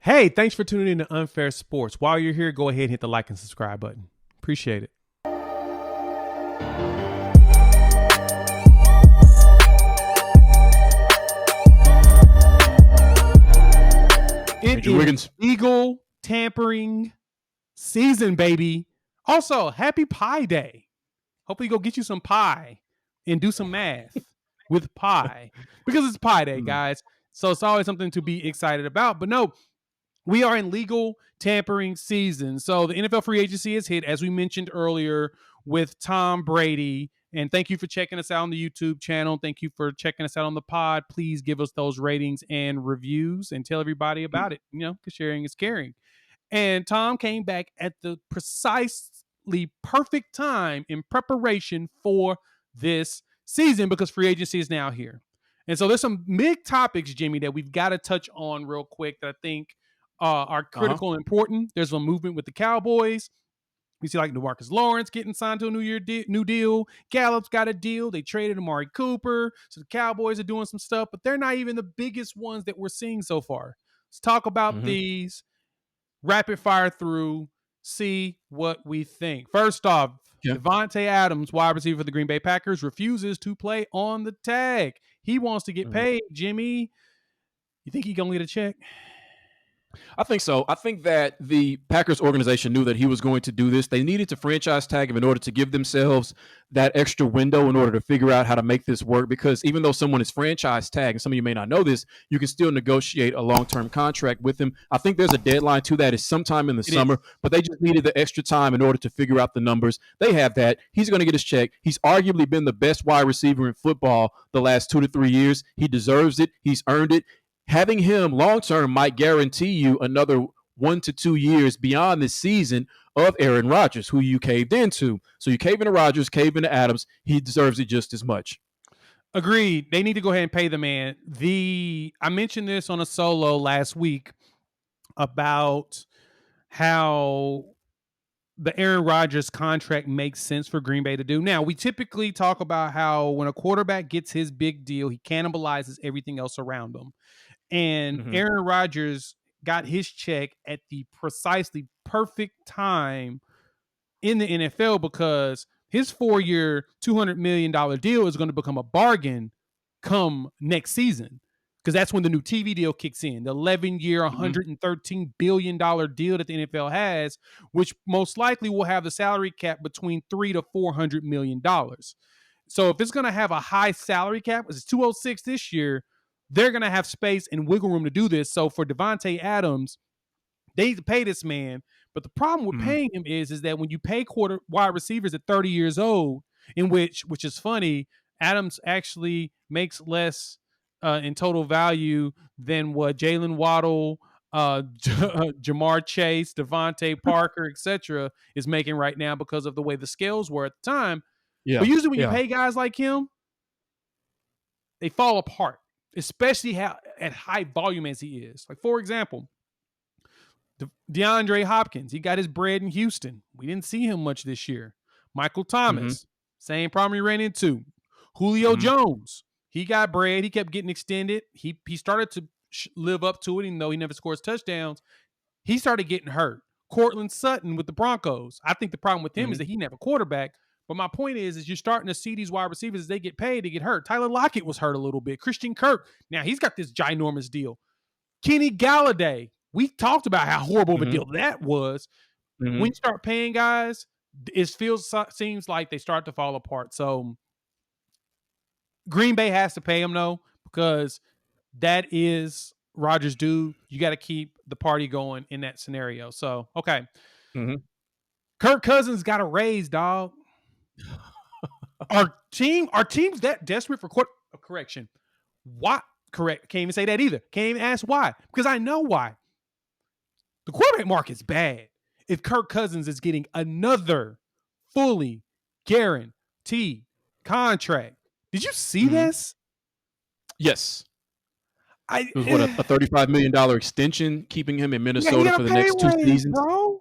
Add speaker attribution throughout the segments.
Speaker 1: Hey, thanks for tuning in to Unfair Sports. While you're here, go ahead and hit the like and subscribe button. Appreciate it. It is legal tampering season, baby. Also, happy Pie Day. Hopefully, go get you some pie and do some math with pie because it's Pie Day, guys. So it's always something to be excited about. But no, we are in legal tampering season. So the NFL free agency is hit, as we mentioned earlier, with Tom Brady. And thank you for checking us out on the YouTube channel. Thank you for checking us out on the pod. Please give us those ratings and reviews and tell everybody about it, because sharing is caring. And Tom came back at the precisely perfect time in preparation for this season because free agency is now here. And so there's some big topics, Jimmy, that we've got to touch on real quick that I think are critical and important. There's a movement with the Cowboys. We see like DeMarcus Lawrence getting signed to a new deal. Gallup's got a deal. They traded Amari Cooper. So the Cowboys are doing some stuff, but they're not even the biggest ones that we're seeing so far. Let's talk about these. Rapid fire through. See what we think. First off, Davante Adams, wide receiver for the Green Bay Packers, refuses to play on the tag. He wants to get paid, Jimmy. You think he gonna get a check?
Speaker 2: I think so. I think that the Packers organization knew that he was going to do this. They needed to franchise tag him in order to give themselves that extra window in order to figure out how to make this work. Because even though someone is franchise tagged, and some of you may not know this, you can still negotiate a long-term contract with him. I think there's a deadline to that. It's sometime in the summer, but they just needed the extra time in order to figure out the numbers. They have that. He's going to get his check. He's arguably been the best wide receiver in football the last 2 to 3 years. He deserves it. He's earned it. Having him long-term might guarantee you another 1 to 2 years beyond this season of Aaron Rodgers, who you caved into. So you cave into Rodgers, cave into Adams. He deserves it just as much.
Speaker 1: Agreed. They need to go ahead and pay the man. I mentioned this on a solo last week about how the Aaron Rodgers contract makes sense for Green Bay to do. Now, we typically talk about how when a quarterback gets his big deal, he cannibalizes everything else around him. And Aaron Rodgers got his check at the precisely perfect time in the NFL because his 4-year, $200 million deal is going to become a bargain come next season because that's when the new TV deal kicks in, the 11-year, $113 billion deal that the NFL has, which most likely will have the salary cap between $300 to $400 million. So if it's going to have a high salary cap, it's 206 this year, they're going to have space and wiggle room to do this. So for Davante Adams, they need to pay this man. But the problem with paying him is that when you pay wide receivers at 30 years old, which is funny, Adams actually makes less in total value than what Jalen Waddle, Jamar Chase, Devontae Parker, etc. is making right now because of the way the scales were at the time. Yeah. But usually when you pay guys like him, they fall apart. Especially at high volume as he is. Like, for example, DeAndre Hopkins, he got his bread in Houston. We didn't see him much this year. Michael Thomas, same problem he ran into. Julio Jones, he got bread. He kept getting extended. He started to live up to it, even though he never scores touchdowns. He started getting hurt. Cortland Sutton with the Broncos. I think the problem with him is that he never quarterback. But my point is you're starting to see these wide receivers, as they get paid, they get hurt. Tyler Lockett was hurt a little bit. Christian Kirk, now he's got this ginormous deal. Kenny Galladay, we talked about how horrible of a deal that was. When you start paying guys, it seems like they start to fall apart. So Green Bay has to pay him, though, because that is Rodgers' due. You got to keep the party going in that scenario. So, okay. Kirk Cousins got a raise, dog. Our team's that desperate for correction. Why? Correct. Can't even say that either. Can't even ask why. Because I know why. The quarterback market's bad. If Kirk Cousins is getting another fully guaranteed contract. Did you see this?
Speaker 2: Yes. It was a $35 million extension, keeping him in Minnesota for the next 2 seasons.
Speaker 1: Bro.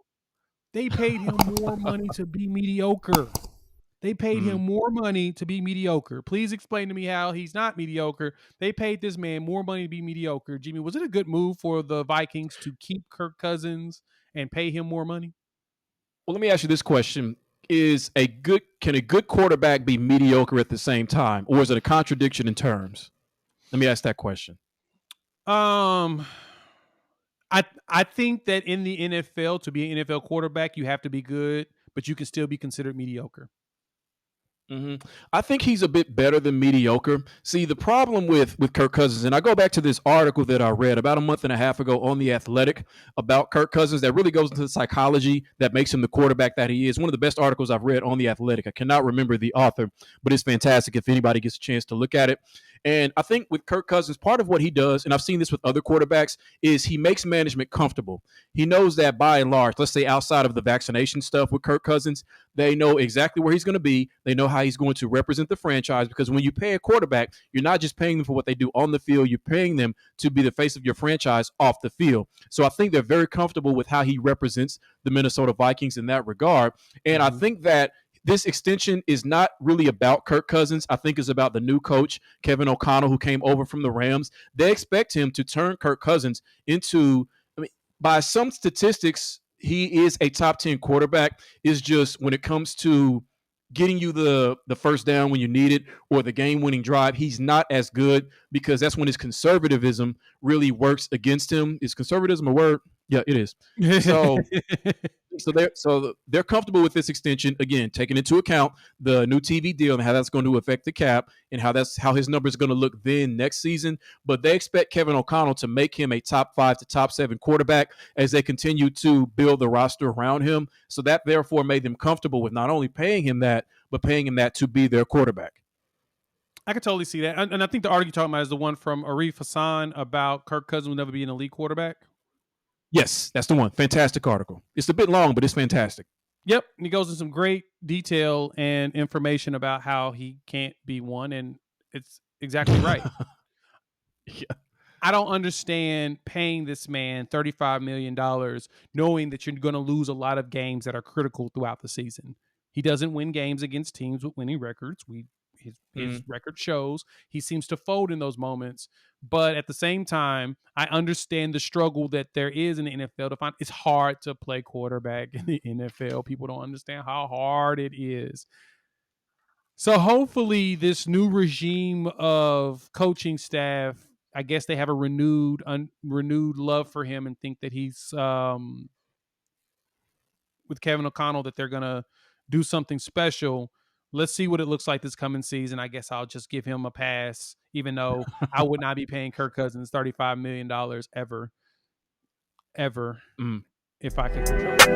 Speaker 1: They paid him more money to be mediocre. They paid
Speaker 2: Mm.
Speaker 1: him more money to be mediocre. Please explain to me how he's not mediocre. They paid this man more money to be mediocre. Jimmy, was it a good move for the Vikings to keep Kirk Cousins and pay him more money?
Speaker 2: Well, let me ask you this question: Can a good quarterback be mediocre at the same time, or is it a contradiction in terms? Let me ask that question.
Speaker 1: Um, I think that in the NFL, to be an NFL quarterback, you have to be good, but you can still be considered mediocre.
Speaker 2: hmm I think he's a bit better than mediocre. See, the problem with Kirk Cousins, and I go back to this article that I read about a month and a half ago on the Athletic about Kirk Cousins that really goes into the psychology that makes him the quarterback that he is. One of the best articles I've read on the Athletic. I cannot remember the author, but it's fantastic if anybody gets a chance to look at it. And I think with Kirk Cousins, part of what he does, and I've seen this with other quarterbacks, is he makes management comfortable. He knows that by and large, let's say outside of the vaccination stuff with Kirk Cousins, they know exactly where he's going to be. They know how he's going to represent the franchise because when you pay a quarterback, you're not just paying them for what they do on the field, you're paying them to be the face of your franchise off the field. So I think they're very comfortable with how he represents the Minnesota Vikings in that regard. And I
Speaker 1: Mm-hmm.
Speaker 2: think that this extension is not really about Kirk Cousins. I think it's about the new coach, Kevin O'Connell, who came over from the Rams. They expect him to turn Kirk Cousins into, I mean, by some statistics, he is a top 10 quarterback. Is just when it comes to getting you the first down when you need it or the game winning drive, he's not as good because that's when his conservatism really works against him. Is conservatism a word? Yeah, it is. So they're comfortable with this extension again, taking into account the new TV deal and how that's going to affect the cap and how his numbers are going to look then next season. But they expect Kevin O'Connell to make him a top 5 to top 7 quarterback as they continue to build the roster around him. So that therefore made them comfortable with not only paying him that, but paying him that to be their quarterback.
Speaker 1: I could totally see that. And I think the article you're talking about is the one from Arif Hassan about Kirk Cousins will never be an elite quarterback.
Speaker 2: Yes, that's the one. Fantastic article. It's a bit long, but it's fantastic.
Speaker 1: Yep. And he goes into some great detail and information about how he can't be one. And it's exactly right.
Speaker 2: Yeah.
Speaker 1: I don't understand paying this man $35 million knowing that you're going to lose a lot of games that are critical throughout the season. He doesn't win games against teams with winning records. His
Speaker 2: Mm.
Speaker 1: record shows he seems to fold in those moments. But at the same time, I understand the struggle that there is in the NFL to find. It's hard to play quarterback in the NFL. People don't understand how hard it is. So hopefully, this new regime of coaching staff, I guess they have a renewed love for him and think that he's with Kevin O'Connell that they're gonna do something special. Let's see what it looks like this coming season. I guess I'll just give him a pass, even though I would not be paying Kirk Cousins $35 million ever,
Speaker 2: Mm.
Speaker 1: if I could control it.